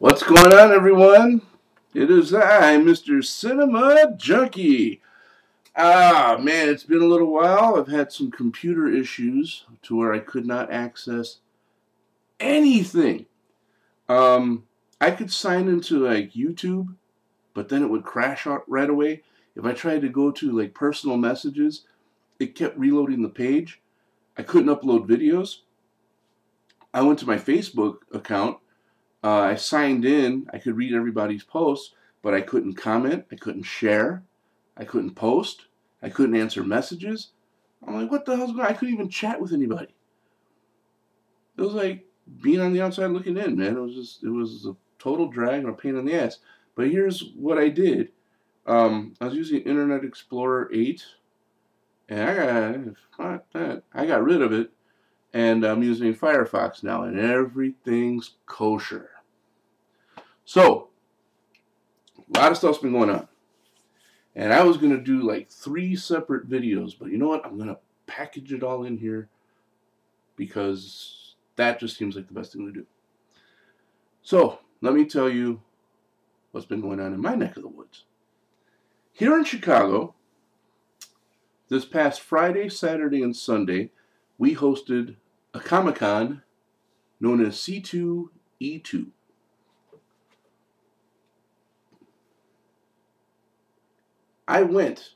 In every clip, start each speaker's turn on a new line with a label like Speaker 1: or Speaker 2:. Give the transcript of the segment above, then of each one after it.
Speaker 1: What's going on, everyone? It is I, Mr. Cinema Junkie. Man, it's been a little while. I've had some computer issues to where I could not access anything. I could sign into like YouTube, but then it would crash out right away. If I tried to go to like personal messages, it kept reloading the page. I couldn't upload videos. I went to my Facebook account. I signed in. I could read everybody's posts, but I couldn't comment. I couldn't share. I couldn't post. I couldn't answer messages. I'm like, what the hell's going on? I couldn't even chat with anybody. It was like being on the outside looking in, man. It was a total drag and a pain in the ass. But here's what I did. I was using Internet Explorer 8, and I got rid of it. And I'm using Firefox now, and everything's kosher. So, a lot of stuff's been going on. And I was going to do like 3 separate videos, but you know what? I'm going to package it all in here because that just seems like the best thing to do. So, let me tell you what's been going on in my neck of the woods. Here in Chicago, this past Friday, Saturday, and Sunday, we hosted a Comic-Con known as C2E2. I went.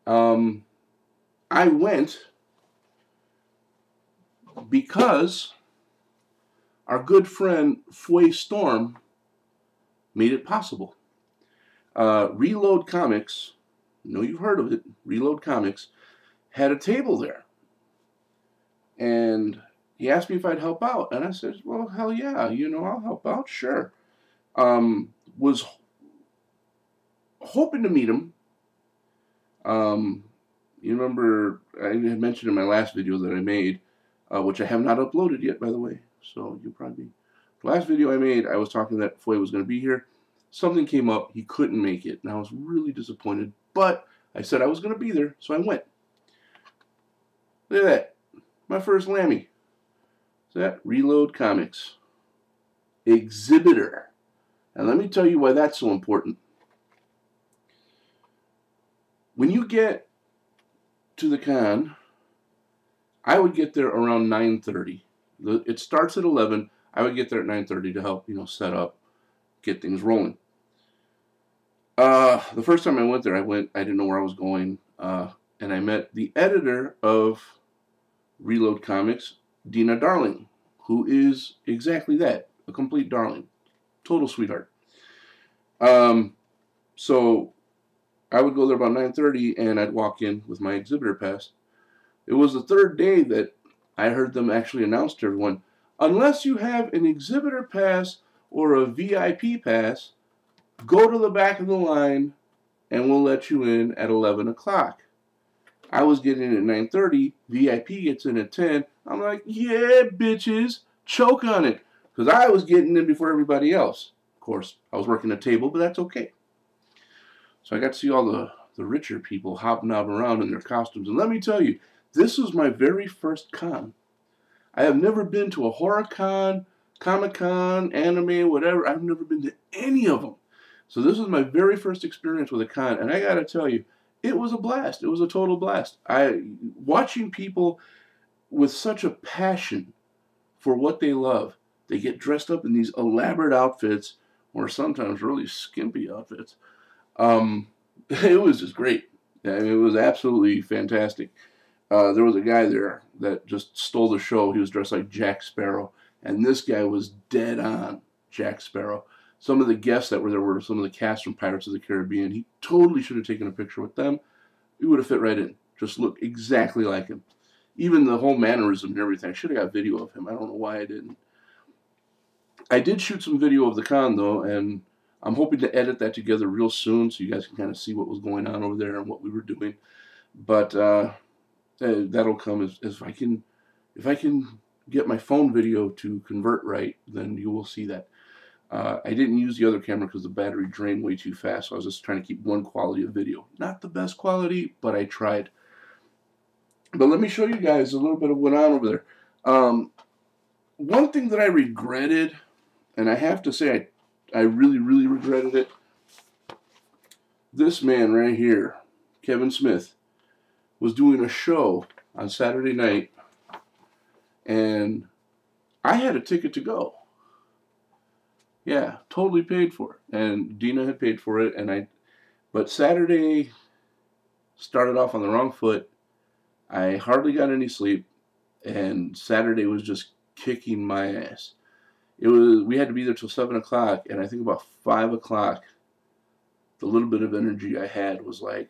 Speaker 1: I went because our good friend Foy Storm made it possible. Reload Comics, I know you've heard of it, Reload Comics, had a table there. And he asked me if I'd help out. And I said, well, hell yeah, I'll help out, sure. Was hoping to meet him. You remember, I had mentioned in my last video that I made, which I have not uploaded yet, by the way. So you'll probably... The last video I made, I was talking that Foy was going to be here. Something came up. He couldn't make it. And I was really disappointed. But I said I was going to be there, so I went. Look at that. My first Lammy. Is that Reload Comics exhibitor. And let me tell you why that's so important. When you get to the con, I would get there around 9:30. It starts at 11. I would get there at 9:30 to help, set up, get things rolling. The first time I went there, I didn't know where I was going, and I met the editor of Reload Comics, Dina Darling, who is exactly that, a complete darling, total sweetheart. So I would go there about 9:30, and I'd walk in with my exhibitor pass. It was the third day that I heard them actually announce to everyone, unless you have an exhibitor pass or a VIP pass, go to the back of the line, and we'll let you in at 11 o'clock. I was getting in at 9:30, VIP gets in at 10. I'm like, yeah, bitches, choke on it. Because I was getting in before everybody else. Of course, I was working a table, but that's okay. So I got to see all the richer people hobnobbing around in their costumes. And let me tell you, this was my very first con. I have never been to a horror con, Comic-Con, anime, whatever. I've never been to any of them. So this was my very first experience with a con. And I got to tell you, it was a blast. It was a total blast. Watching people with such a passion for what they love. They get dressed up in these elaborate outfits, or sometimes really skimpy outfits. It was just great. I mean, it was absolutely fantastic. There was a guy there that just stole the show. He was dressed like Jack Sparrow, and this guy was dead on Jack Sparrow. Some of the guests that were there were some of the cast from Pirates of the Caribbean. He totally should have taken a picture with them. He would have fit right in. Just looked exactly like him. Even the whole mannerism and everything. I should have got video of him. I don't know why I didn't. I did shoot some video of the con, though, and I'm hoping to edit that together real soon so you guys can kind of see what was going on over there and what we were doing. But that'll come if I can get my phone video to convert right, then you will see that. I didn't use the other camera because the battery drained way too fast, so I was just trying to keep one quality of video. Not the best quality, but I tried. But let me show you guys a little bit of what went on over there. One thing that I regretted, and I have to say I really, really regretted it. This man right here, Kevin Smith, was doing a show on Saturday night, and I had a ticket to go. Yeah, totally paid for it. And Dina had paid for it, but Saturday started off on the wrong foot. I hardly got any sleep, and Saturday was just kicking my ass. We had to be there till 7 o'clock, and I think about 5 o'clock, the little bit of energy I had was like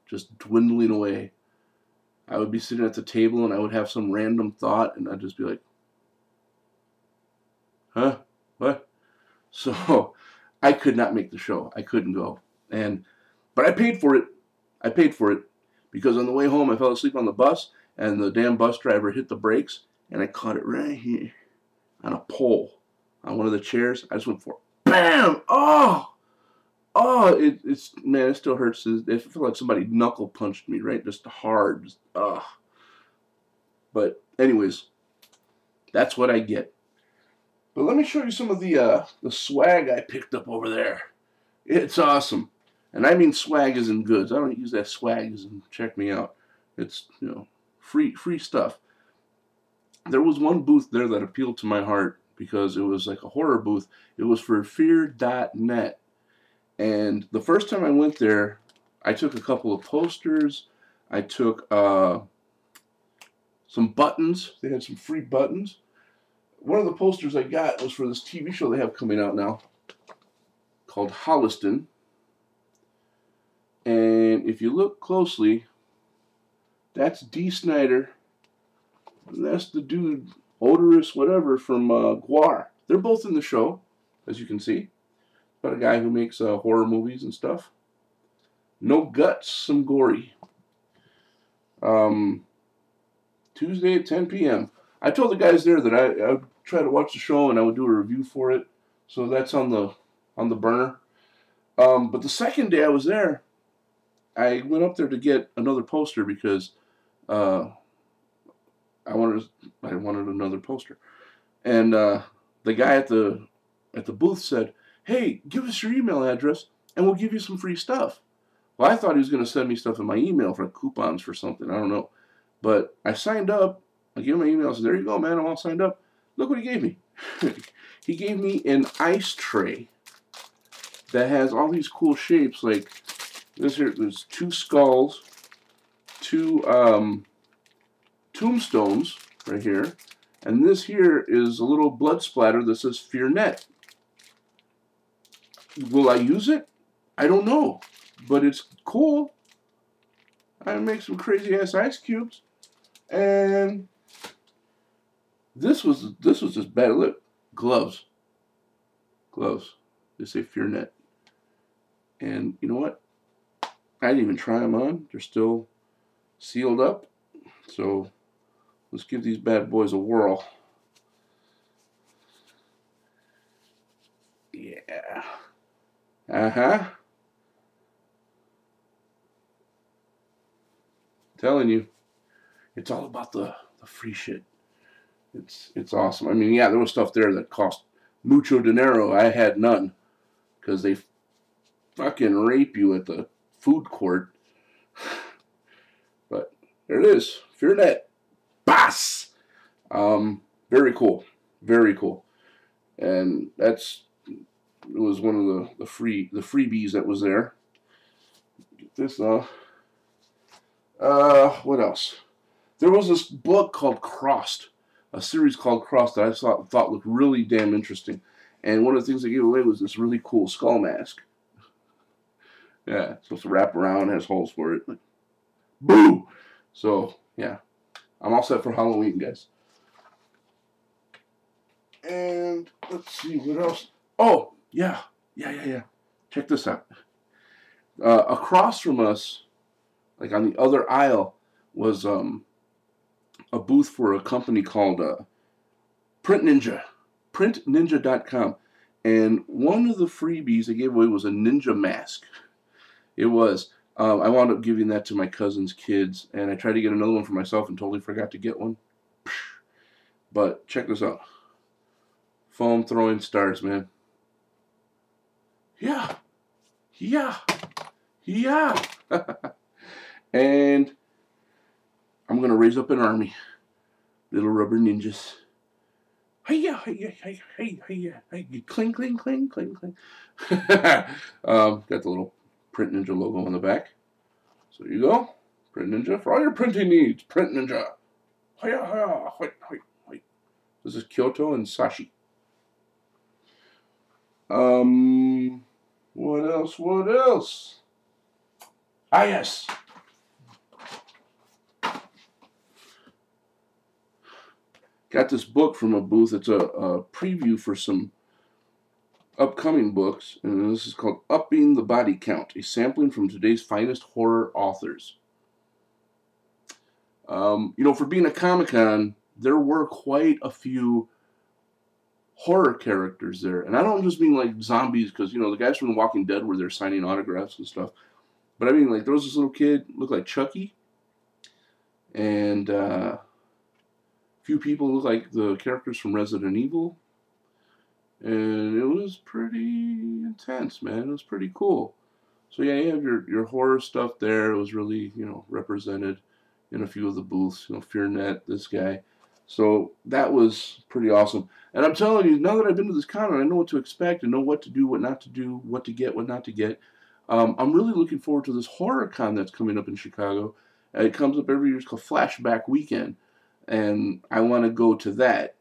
Speaker 1: just dwindling away. I would be sitting at the table, and I would have some random thought, and I'd just be like, huh? What? So I could not make the show. I couldn't go. But I paid for it. I paid for it because on the way home I fell asleep on the bus, and the damn bus driver hit the brakes, and I caught it right here on a pole on one of the chairs. I just went for it. Bam! Oh, it's man, it still hurts. It felt like somebody knuckle punched me, right? Just hard. Just, But anyways, that's what I get. But let me show you some of the swag I picked up over there. It's awesome. And I mean swag as in goods. I don't use that swag as in check me out. It's, free stuff. There was one booth there that appealed to my heart because it was like a horror booth. It was for fear.net. And the first time I went there, I took a couple of posters. I took some buttons. They had some free buttons. One of the posters I got was for this TV show they have coming out now called Holliston. And if you look closely, that's Dee Snider. And that's the dude, Odorous whatever, from Guar. They're both in the show, as you can see. About a guy who makes horror movies and stuff. No guts, some gory. Tuesday at 10 p.m. I told the guys there that I would try to watch the show and I would do a review for it. So that's on the burner. But the second day I was there, I went up there to get another poster because I wanted another poster. And the guy at the booth said, "Hey, give us your email address and we'll give you some free stuff." Well, I thought he was going to send me stuff in my email for coupons for something. I don't know. But I signed up. I gave him my email. I said, "There you go, man. I'm all signed up." Look what he gave me. He gave me an ice tray that has all these cool shapes. Like this here, there's 2 skulls, 2 tombstones right here. And this here is a little blood splatter that says FearNet. Will I use it? I don't know. But it's cool. I make some crazy ass ice cubes. And this was just bad. Look, gloves. They say FearNet. And you know what? I didn't even try them on. They're still sealed up. So let's give these bad boys a whirl. Yeah. Telling you, it's all about the free shit. It's awesome. I mean, yeah, there was stuff there that cost mucho dinero. I had none because they fucking rape you at the food court. But there it is, FearNet. Bass. Very cool, very cool. And it was one of the freebies that was there. Get this off. What else? There was this book called Crossed, a series called Crossed that I thought looked really damn interesting. And one of the things they gave away was this really cool skull mask. Yeah, it's supposed to wrap around, has holes for it. Like, boo! So, yeah. I'm all set for Halloween, guys. And let's see, what else? Oh, yeah. Check this out. Across from us, like on the other aisle, was a booth for a company called Print Ninja, printninja.com. And one of the freebies they gave away was a ninja mask. It was. I wound up giving that to my cousin's kids, and I tried to get another one for myself and totally forgot to get one. But check this out. foam throwing stars, man. Yeah, yeah, yeah. And I'm gonna raise up an army, little rubber ninjas. Hiya, hiya, hiya, hiya, hiya, hiya. Cling, cling, cling, cling, cling. Got the little Print Ninja logo on the back. So you go, Print Ninja for all your printing needs. Print Ninja. Hiya, hiya, hoi, hoi, hoi. This is Kyoto and Sashi. What else? What else? Ah, yes. Got this book from a booth. It's a preview for some upcoming books, and this is called Upping the Body Count, a sampling from today's finest horror authors. You know, for being a Comic-Con, there were quite a few horror characters there. And I don't just mean like zombies, because, you know, the guys from The Walking Dead were there signing autographs and stuff. But I mean, like, there was this little kid, looked like Chucky, and a few people looked like the characters from Resident Evil. And it was pretty intense, man. It was pretty cool. So yeah, you have your horror stuff there. It was really, you know, represented in a few of the booths. You know, FearNet, this guy. So that was pretty awesome. And I'm telling you, now that I've been to this con, I know what to expect, and know what to do, what not to do, what to get, what not to get. I'm really looking forward to this horror con that's coming up in Chicago. It comes up every year. It's called Flashback Weekend, and I want to go to that.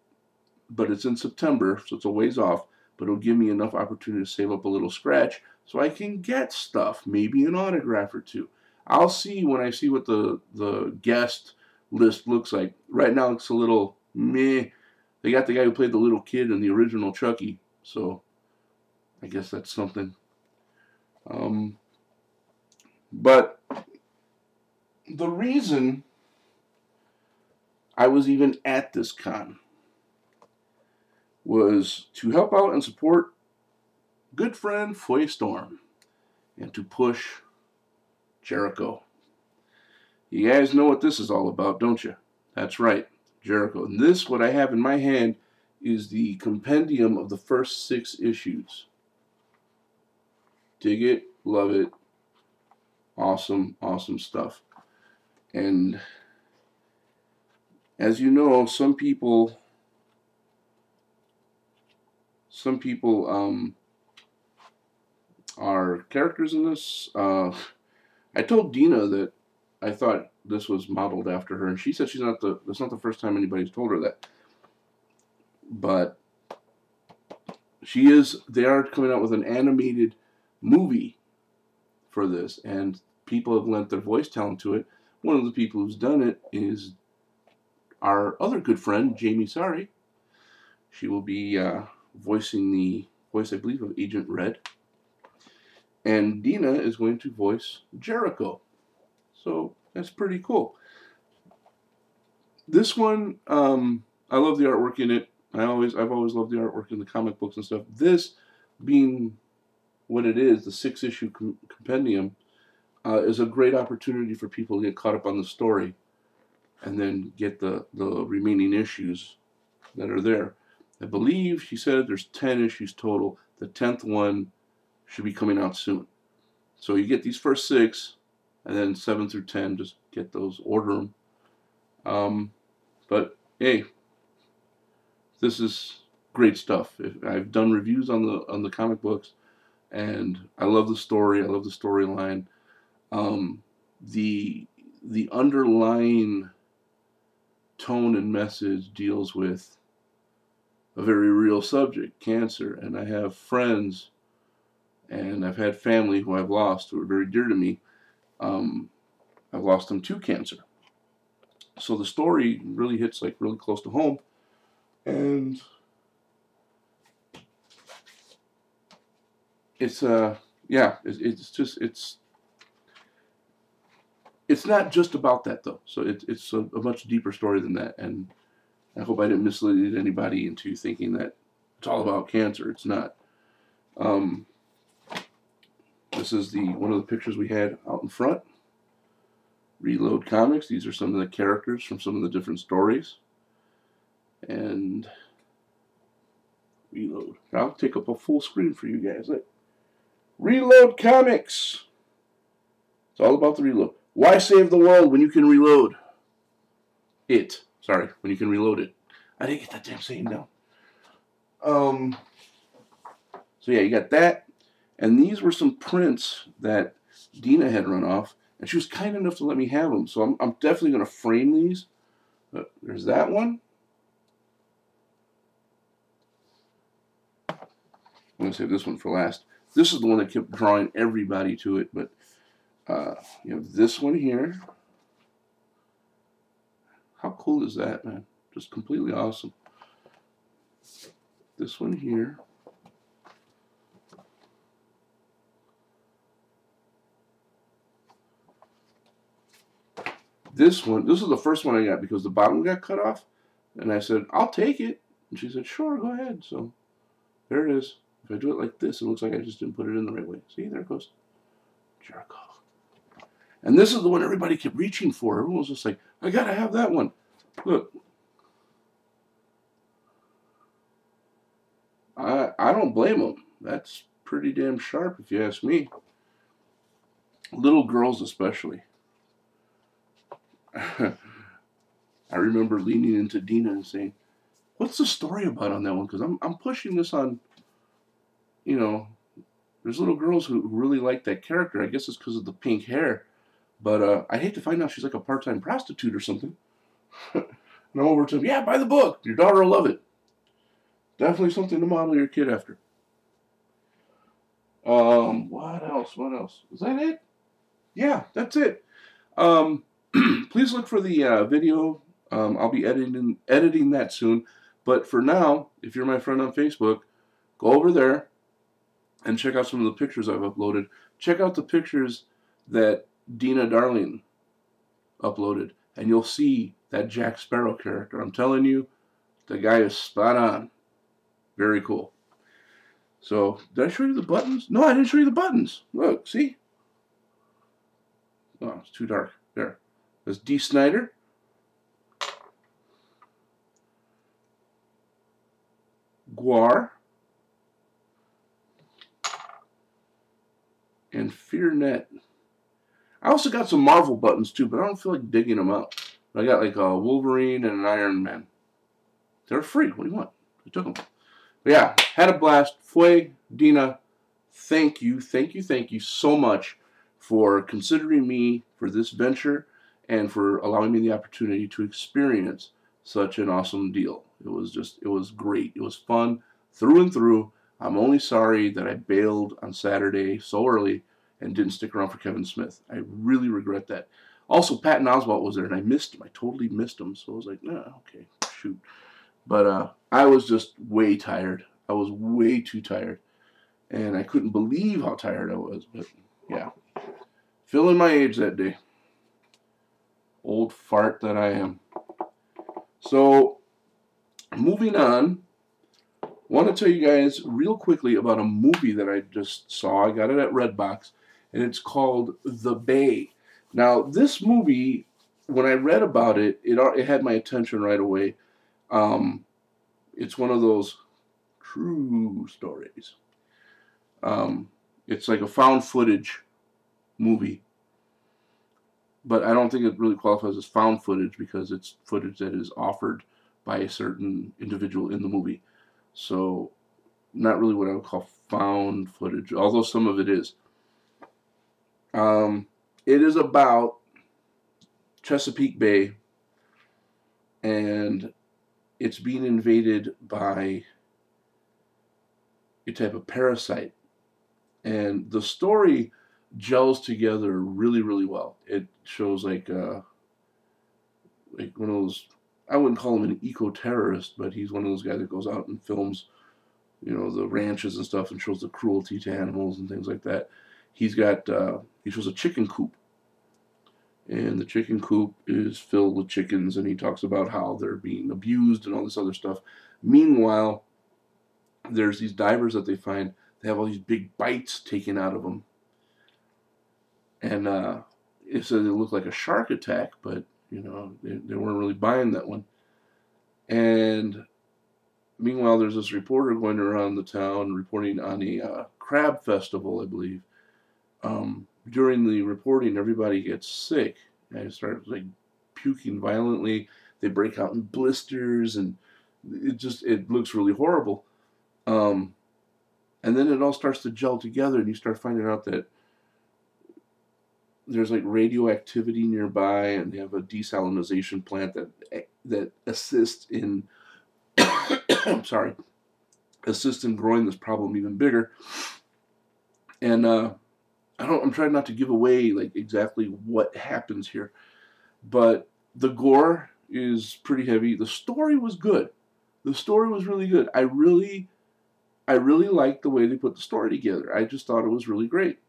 Speaker 1: But it's in September, so it's a ways off. But it'll give me enough opportunity to save up a little scratch so I can get stuff, maybe an autograph or two. I'll see when I see what the guest list looks like. Right now it's a little meh. They got the guy who played the little kid in the original Chucky, so I guess that's something. But the reason I was even at this con was to help out and support good friend Foy Storm and to push Jericho. You guys know what this is all about, don't you? That's right, Jericho. And this, what I have in my hand, is the compendium of the first 6 issues. Dig it, love it. Awesome, awesome stuff. And as you know, some people are characters in this. I told Dina that I thought this was modeled after her, and she said that's not the first time anybody's told her that. But they are coming out with an animated movie for this, and people have lent their voice talent to it. One of the people who's done it is our other good friend, Jamie Sari. She will be voicing the voice, I believe, of Agent Red. And Dina is going to voice Jericho. So that's pretty cool. This one, I love the artwork in it. I've always loved the artwork in the comic books and stuff. This being what it is, the 6-issue compendium, is a great opportunity for people to get caught up on the story and then get the remaining issues that are there. I believe she said there's 10 issues total. The 10th one should be coming out soon. So you get these first 6, and then 7 through 10, just get those, order them. But hey, this is great stuff. I've done reviews on the comic books, and I love the story. I love the storyline. The underlying tone and message deals with a very real subject, cancer. And I have friends, and I've had family who I've lost who are very dear to me. I've lost them to cancer. So the story really hits like really close to home. And it's it's not just about that though. So it's a much deeper story than that. And I hope I didn't mislead anybody into thinking that it's all about cancer. It's not. This is one of the pictures we had out in front. Reload Comics. These are some of the characters from some of the different stories. And Reload. I'll take up a full screen for you guys. Look. Reload Comics. It's all about the reload. Why save the world when you can reload it? Sorry, when you can reload it. I didn't get that damn saying down. So yeah, you got that. And these were some prints that Dina had run off. And she was kind enough to let me have them. So I'm definitely going to frame these. There's that one. I'm going to save this one for last. This is the one that kept drawing everybody to it. But you have this one here. How cool is that, man? Just completely awesome. This one here. This one, this is the first one I got because the bottom got cut off. And I said, I'll take it. And she said, sure, go ahead. So there it is. If I do it like this, it looks like I just didn't put it in the right way. See, there it goes. Jerk off. And this is the one everybody kept reaching for. Everyone was just like, I got to have that one. Look. I don't blame them. That's pretty damn sharp if you ask me. Little girls especially. I remember leaning into Dina and saying, what's the story about on that one? Because I'm pushing this on, you know, there's little girls who really like that character. I guess it's because of the pink hair. But I hate to find out she's like a part-time prostitute or something. And I'm over to them, yeah, buy the book. Your daughter will love it. Definitely something to model your kid after. What else? What else? Is that it? Yeah, that's it. Please look for the video. I'll be editing that soon. But for now, if you're my friend on Facebook, go over there and check out some of the pictures I've uploaded. Check out the pictures that Dina Darling uploaded, and you'll see that Jack Sparrow character. I'm telling you, the guy is spot on. Very cool. So, did I show you the buttons? No, I didn't show you the buttons. Look, see? Oh, it's too dark. There. There's D. Snyder. Guar. And FearNet. I also got some Marvel buttons too, but I don't feel like digging them out. I got like a Wolverine and an Iron Man. They're free. What do you want? I took them. But yeah, had a blast. Fue, Dina, thank you so much for considering me for this venture and for allowing me the opportunity to experience such an awesome deal. It was great. It was fun through and through. I'm only sorry that I bailed on Saturday so early and didn't stick around for Kevin Smith. I really regret that. Also, Patton Oswalt was there, and I missed him. I totally missed him. So I was like, nah, okay, shoot. But I was just way tired. I was way too tired. And I couldn't believe how tired I was. But, yeah. Feeling my age that day. Old fart that I am. So, moving on. I want to tell you guys real quickly about a movie that I just saw. I got it at Redbox. And it's called The Bay. Now, this movie, when I read about it, it had my attention right away. It's one of those true stories. It's like a found footage movie. But I don't think it really qualifies as found footage because it's footage that is offered by a certain individual in the movie. So, not really what I would call found footage, although some of it is. It is about Chesapeake Bay, and it's being invaded by a type of parasite. And the story gels together really, really well. It shows like one of those, I wouldn't call him an eco-terrorist, but he's one of those guys that goes out and films, you know, the ranches and stuff and shows the cruelty to animals and things like that. He shows a chicken coop. And the chicken coop is filled with chickens, and he talks about how they're being abused and all this other stuff. Meanwhile, there's these divers that they find. They have all these big bites taken out of them. And it said it looked like a shark attack, but, you know, they weren't really buying that one. And Meanwhile, there's this reporter going around the town reporting on a crab festival, I believe. During the reporting, everybody gets sick. And start like puking violently. They break out in blisters, and it looks really horrible. Um, and then it all starts to gel together, and you start finding out that there's like radioactivity nearby, and they have a desalinization plant that assists in I'm sorry, assists in growing this problem even bigger. And I'm trying not to give away like exactly what happens here, but the gore is pretty heavy. The story was good. The story was really good. I really liked the way they put the story together. I just thought it was really great.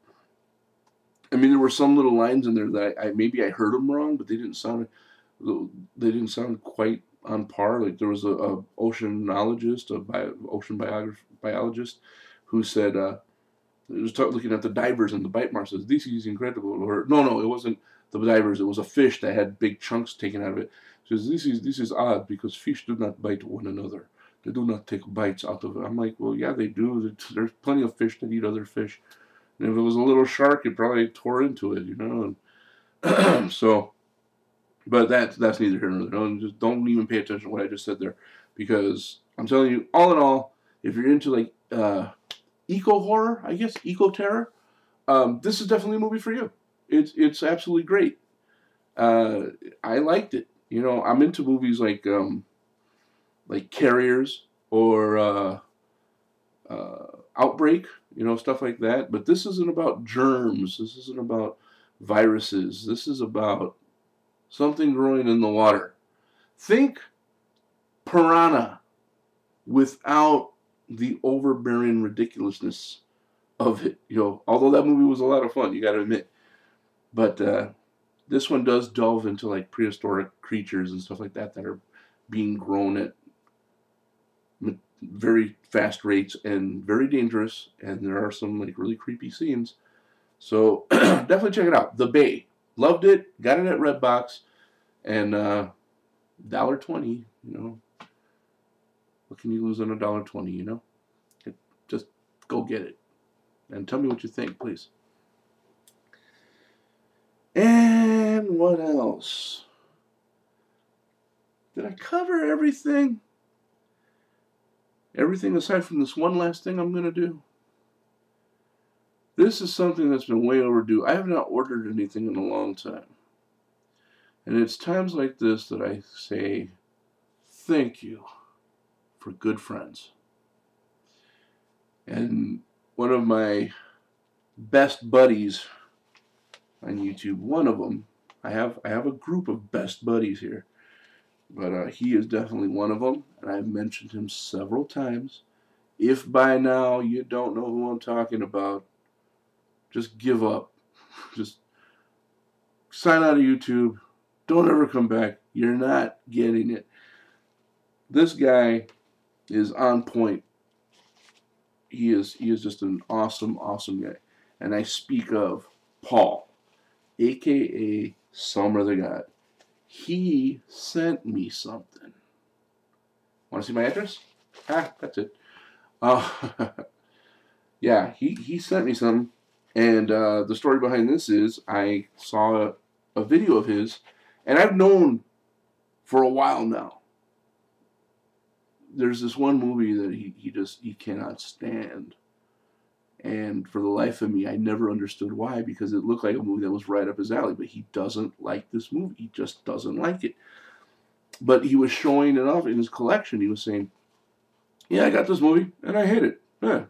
Speaker 1: I mean, there were some little lines in there that I maybe I heard them wrong, but they didn't sound quite on par. Like there was a oceanologist, ocean biologist, who said it was looking at the divers and the bite marks. Says this is incredible. Or no, it wasn't the divers. It was a fish that had big chunks taken out of it. Says this is odd because fish do not bite one another. They do not take bites out of it. I'm like, well, yeah, they do. There's plenty of fish that eat other fish. And if it was a little shark, it probably tore into it, you know. And so, but that's neither here nor there. Don't even pay attention to what I just said there, because I'm telling you, all in all, if you're into like eco horror, I guess eco terror, this is definitely a movie for you. It's absolutely great. I liked it. You know, I'm into movies like Carriers or Outbreak, you know, stuff like that. But this isn't about germs. This isn't about viruses. This is about something growing in the water. Think Piranha without the overbearing ridiculousness of it. You know, although that movie was a lot of fun, you got to admit. But this one does delve into like prehistoric creatures and stuff like that are being grown at very fast rates and very dangerous. And there are some like really creepy scenes. So definitely check it out. The Bay. Loved it. Got it at Redbox. And $1.20, you know. What can you lose on $1.20, you know? Just go get it. And tell me what you think, please. And what else? Did I cover everything? Everything aside from this one last thing I'm going to do? This is something that's been way overdue. I have not ordered anything in a long time. And it's times like this that I say thank you for good friends. And one of my best buddies on YouTube, one of them, I have a group of best buddies here, but he is definitely one of them, and I've mentioned him several times. If by now you don't know who I'm talking about, just give up. Just sign out of YouTube. Don't ever come back. You're not getting it. This guy is on point. He is just an awesome guy. And I speak of Paul, aka Summer the God. He sent me something. Want to see my address? That's it. Yeah, he sent me something. And the story behind this is I saw a video of his, and I've known for a while now. There's this one movie that he cannot stand. And for the life of me, I never understood why, because it looked like a movie that was right up his alley, but he doesn't like this movie. He just doesn't like it. But he was showing it off in his collection. He was saying, yeah, I got this movie, and I hate it. And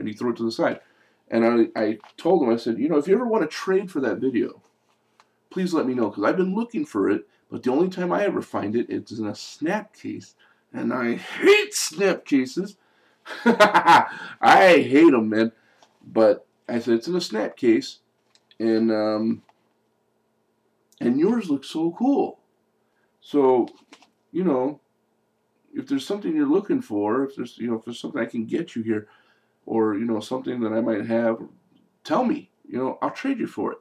Speaker 1: he threw it to the side. And I told him, I said, you know, if you ever want to trade for that video, please let me know, because I've been looking for it, but the only time I ever find it, it's in a snap case, and I hate snap cases. I hate them, man. But I said, it's in a snap case, and yours looks so cool. So, you know, if there's something you're looking for, if there's something I can get you here, or, you know, something that I might have, tell me. You know, I'll trade you for it.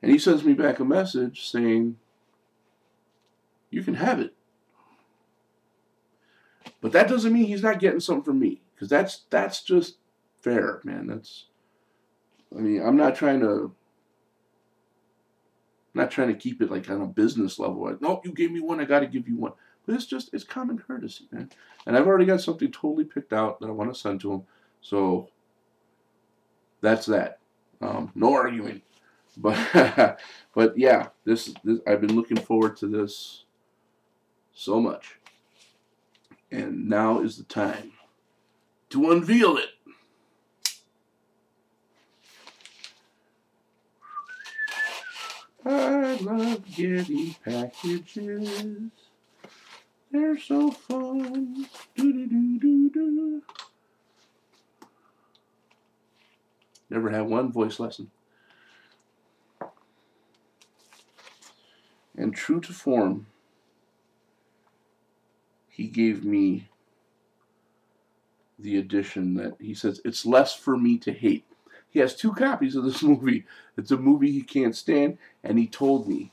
Speaker 1: And he sends me back a message saying, you can have it. But that doesn't mean he's not getting something from me, because that's just fair, man. I mean, I'm not trying to keep it like on a business level. Like, no, you gave me one, I got to give you one. But it's common courtesy, man. And I've already got something totally picked out that I want to send to him. So that's that. No arguing. But but yeah, this I've been looking forward to this so much. And now is the time to unveil it. I love getting packages. They're so fun. Do-do-do-do-do. Never had one voice lesson. And true to form, he gave me the edition that he says, it's less for me to hate. He has 2 copies of this movie. It's a movie he can't stand, and he told me,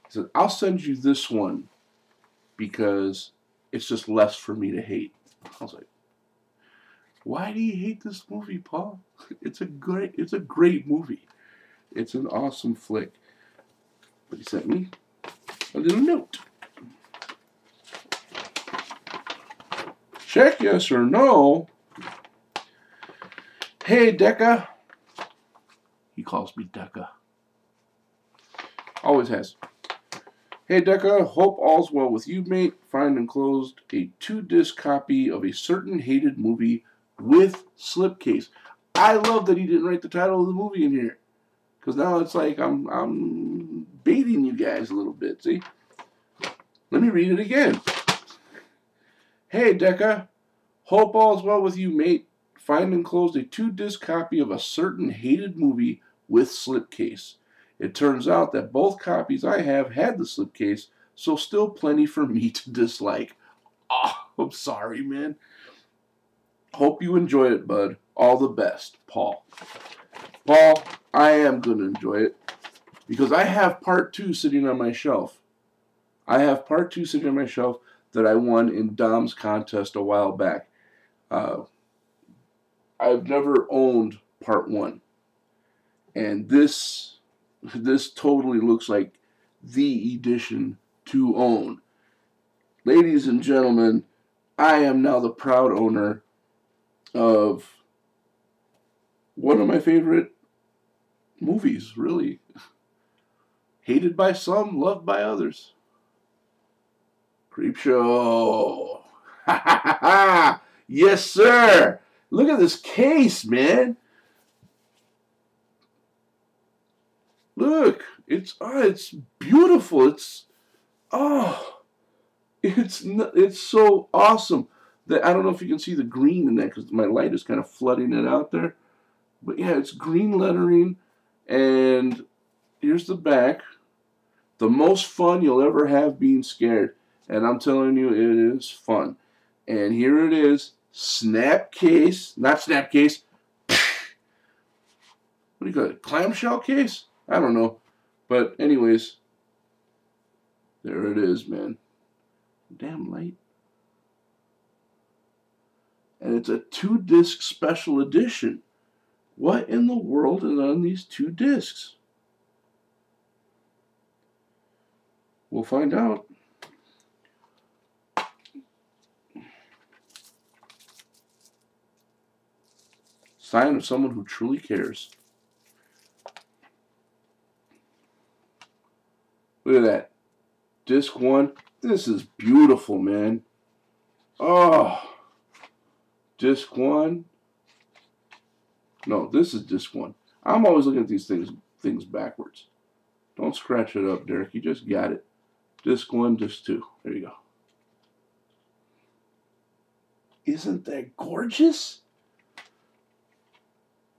Speaker 1: he said, I'll send you this one because it's just less for me to hate. I was like, why do you hate this movie, Paul? It's a great movie. It's an awesome flick. But he sent me a little note. Check yes or no. Hey, Decca. He calls me Decca. Always has. Hey, Decca. Hope all's well with you, mate. Find enclosed a 2-disc copy of a certain hated movie with slipcase. I love that he didn't write the title of the movie in here, because now it's like I'm baiting you guys a little bit. See? Let me read it again. Hey, Decca. Hope all's well with you, mate. Find enclosed a 2-disc copy of a certain hated movie with slipcase. It turns out that both copies I have had the slipcase, so still plenty for me to dislike. Oh, I'm sorry, man. Hope you enjoyed it, bud. All the best, Paul. Paul, I am going to enjoy it because I have part 2 sitting on my shelf. I have part 2 sitting on my shelf that I won in Dom's contest a while back. I've never owned part 1. And this totally looks like the edition to own. Ladies and gentlemen, I am now the proud owner of one of my favorite movies, really. Hated by some, loved by others. Creepshow. Ha ha ha ha! Yes, sir! Look at this case, man. Look, it's beautiful. It's so awesome that I don't know if you can see the green in that because my light is kind of flooding it out there. But yeah, it's green lettering, and here's the back. The most fun you'll ever have being scared, and I'm telling you, it is fun. And here it is, snap case, not snap case. What do you call it? Clamshell case? I don't know. But anyways, there it is, man. Damn light. And it's a 2-disc special edition. What in the world is on these 2 discs? We'll find out. Sign of someone who truly cares. Look at that. Disc 1. This is beautiful, man. Oh. Disc 1. No, this is disc 1. I'm always looking at these things backwards. Don't scratch it up, Derek. You just got it. Disc 1, disc 2. There you go. Isn't that gorgeous?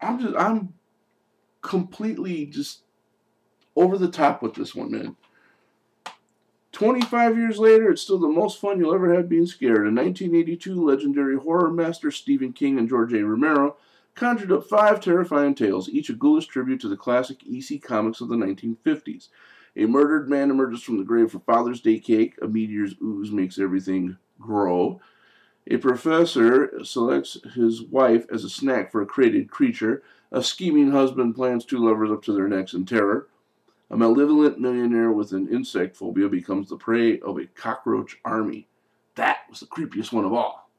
Speaker 1: I'm completely just over the top with this one, man. 25 years later, it's still the most fun you'll ever have being scared. In 1982, legendary horror master Stephen King and George A. Romero conjured up 5 terrifying tales, each a ghoulish tribute to the classic EC comics of the 1950s. A murdered man emerges from the grave for Father's Day cake. A meteor's ooze makes everything grow. A professor selects his wife as a snack for a created creature. A scheming husband plans two lovers up to their necks in terror. A malevolent millionaire with an insect phobia becomes the prey of a cockroach army. That was the creepiest one of all.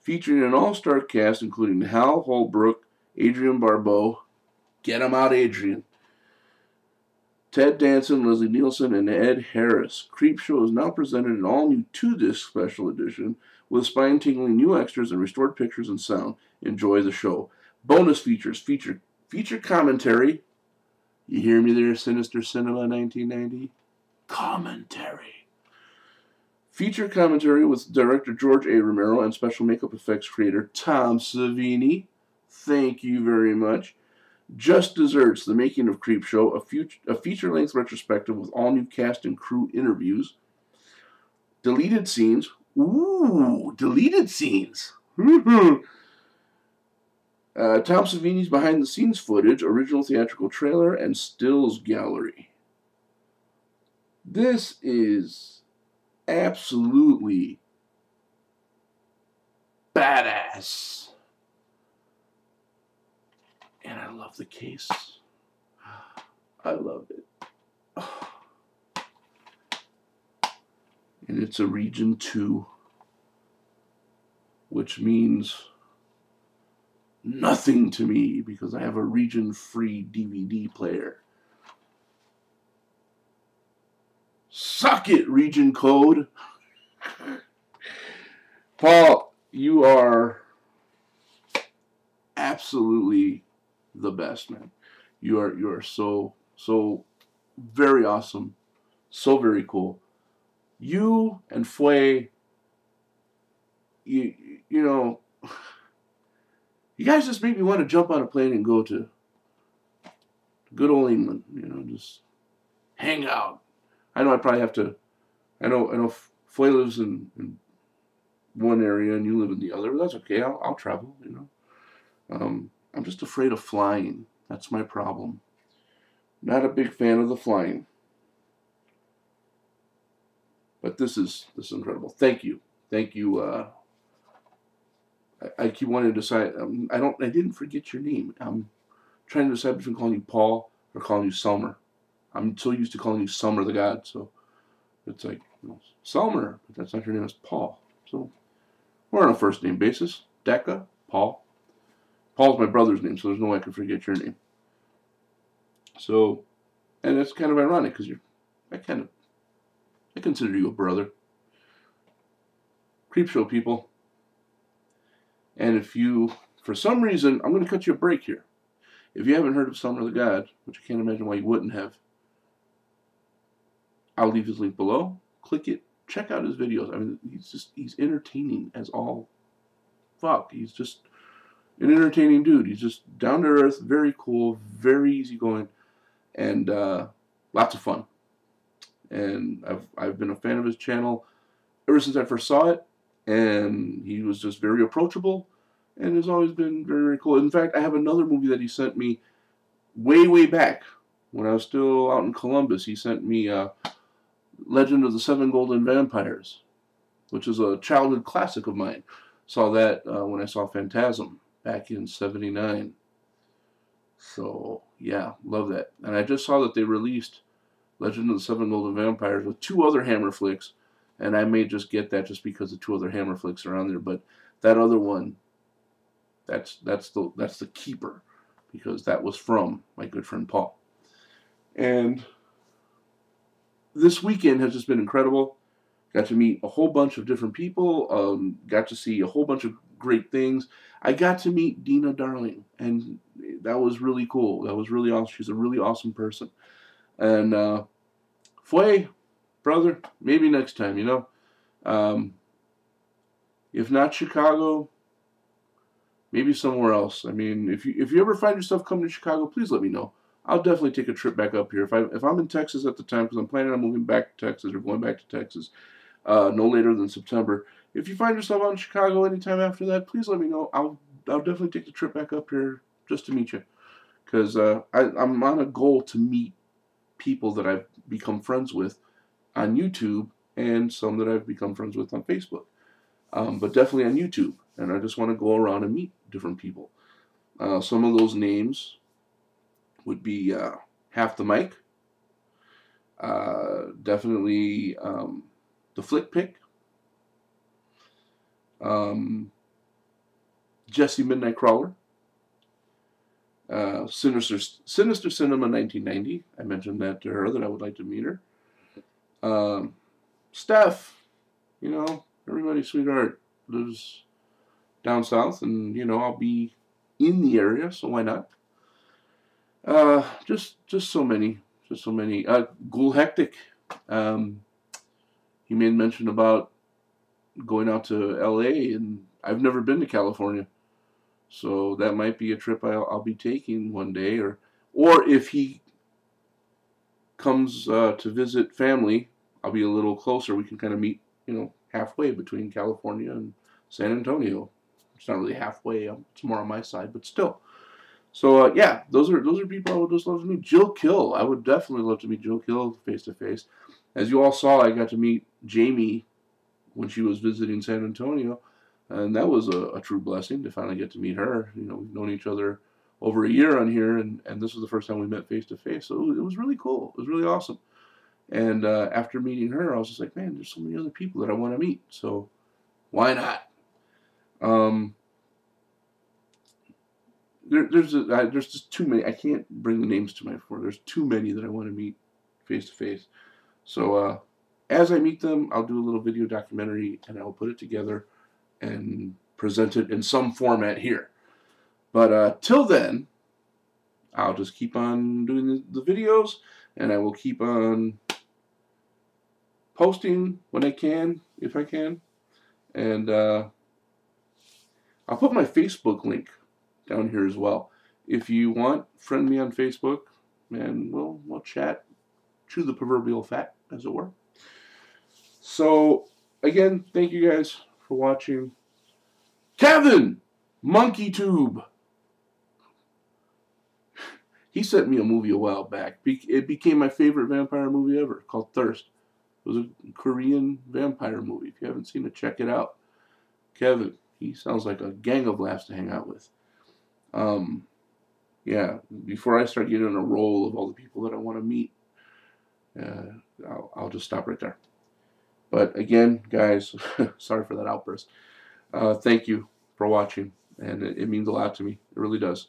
Speaker 1: Featuring an all-star cast including Hal Holbrook, Adrienne Barbeau, get him out, Adrian, Ted Danson, Leslie Nielsen, and Ed Harris. Creepshow is now presented in all-new 2-disc special edition with spine-tingling new extras and restored pictures and sound. Enjoy the show. Bonus features feature commentary. You hear me there, Sinister Cinema 1990? Commentary. Feature commentary with director George A. Romero and special makeup effects creator Tom Savini. Thank you very much. Just Desserts, The Making of Creepshow, a feature-length retrospective with all-new cast and crew interviews. Deleted scenes. Ooh, deleted scenes. Tom Savini's behind-the-scenes footage, original theatrical trailer, and stills gallery. This is absolutely badass. And I love the case. I love it. And it's a Region 2, which means nothing to me because I have a region-free DVD player. Suck it, region code. Paul, you are absolutely the best, man. You are so very awesome, so very cool. You and Fue, you know, you guys just make me want to jump on a plane and go to good old England. You know, just hang out. I know I probably have to. I know Fue lives in one area and you live in the other, but that's okay. I'll travel. You know. I'm just afraid of flying. That's my problem. Not a big fan of the flying. But this is incredible. Thank you. Thank you. I keep wanting to decide. I didn't forget your name. I'm trying to decide between calling you Paul or calling you Selmer. I'm so used to calling you Summer the God. So it's like, Selmer. But that's not your name. It's Paul. So we're on a first name basis. Decca, Paul. Paul's my brother's name, so there's no way I can forget your name. So, and it's kind of ironic because I consider you a brother. Creepshow people. And if you, for some reason, I'm going to cut you a break here. If you haven't heard of Summer the God, which I can't imagine why you wouldn't have, I'll leave his link below. Click it. Check out his videos. I mean, he's entertaining as all fuck. He's just an entertaining dude. He's just down to earth, very cool, very easygoing, and lots of fun. And I've been a fan of his channel ever since I first saw it, and he was just very approachable, and has always been very, very cool. In fact, I have another movie that he sent me way back when I was still out in Columbus. He sent me Legend of the Seven Golden Vampires, which is a childhood classic of mine. Saw that when I saw Phantasm back in '79. So, yeah, love that. And I just saw that they released Legend of the Seven Golden Vampires with 2 other Hammer flicks, and I may just get that just because the 2 other Hammer flicks are on there. But that other one, that's the keeper, because that was from my good friend Paul. And this weekend has just been incredible. Got to meet a whole bunch of different people. Got to see a whole bunch of great things. I got to meet Dina Darling, and that was really cool. That was really awesome. She's a really awesome person. And Fue, brother, maybe next time, you know. If not Chicago, maybe somewhere else. I mean, if you ever find yourself coming to Chicago, please let me know. I'll definitely take a trip back up here. If I'm in Texas at the time, because I'm planning on moving back to Texas or going back to Texas no later than September. If you find yourself out in Chicago anytime after that, please let me know. I'll definitely take the trip back up here just to meet you. Because I'm on a goal to meet people that I've become friends with on YouTube and some that I've become friends with on Facebook. But definitely on YouTube. And I just want to go around and meet different people. Some of those names would be Half the Mic, definitely the Flick Pick, Jesse Midnight Crawler, Sinister Cinema 1990. I mentioned that to her that I would like to meet her. Steph, you know, everybody's sweetheart, lives down south, and you know I'll be in the area, so why not? Just so many, just so many. Ghoul Hectic. He made mention about going out to L.A. and I've never been to California, so that might be a trip I'll be taking one day, or if he comes to visit family, I'll be a little closer. We can kind of meet, you know, halfway between California and San Antonio. It's not really halfway. It's more on my side, but still. So yeah, those are people I would just love to meet. Jill Kill, I would definitely love to meet Jill Kill face to face. As you all saw, I got to meet Jamie when she was visiting San Antonio, and that was a true blessing to finally get to meet her. You know, we've known each other over a year on here, and this was the first time we met face to face. So it was really cool. It was really awesome. And after meeting her, I was just like, man, there's so many other people that I want to meet. So why not? There's just too many. I can't bring the names to my fore. There's too many that I want to meet face to face. So as I meet them, I'll do a little video documentary and I'll put it together and present it in some format here. But till then, I'll just keep on doing the videos, and I will keep on posting when I can, if I can. And I'll put my Facebook link down here as well. If you want, friend me on Facebook, and we'll chat, chew the proverbial fat, as it were. So, again, thank you guys for watching. Kevin! Monkey Tube! He sent me a movie a while back. It became my favorite vampire movie ever, called Thirst. It was a Korean vampire movie. If you haven't seen it, check it out. Kevin, he sounds like a gang of laughs to hang out with. Yeah, before I start getting on a roll of all the people that I want to meet, I'll just stop right there. But again, guys, sorry for that outburst. Thank you for watching, and it means a lot to me. It really does.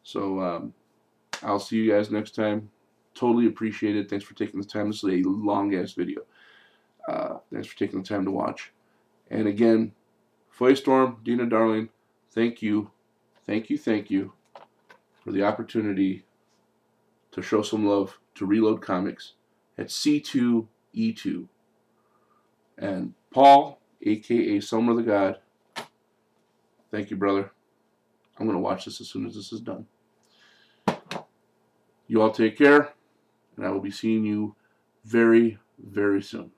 Speaker 1: So I'll see you guys next time. Totally appreciate it. Thanks for taking the time. This is a long-ass video. Thanks for taking the time to watch. And again, Storm, Dina Darling, thank you for the opportunity to show some love to Reload Comics at C2E2. And Paul, a.k.a. Summer the God, thank you, brother. I'm going to watch this as soon as this is done. You all take care, and I will be seeing you very, very soon.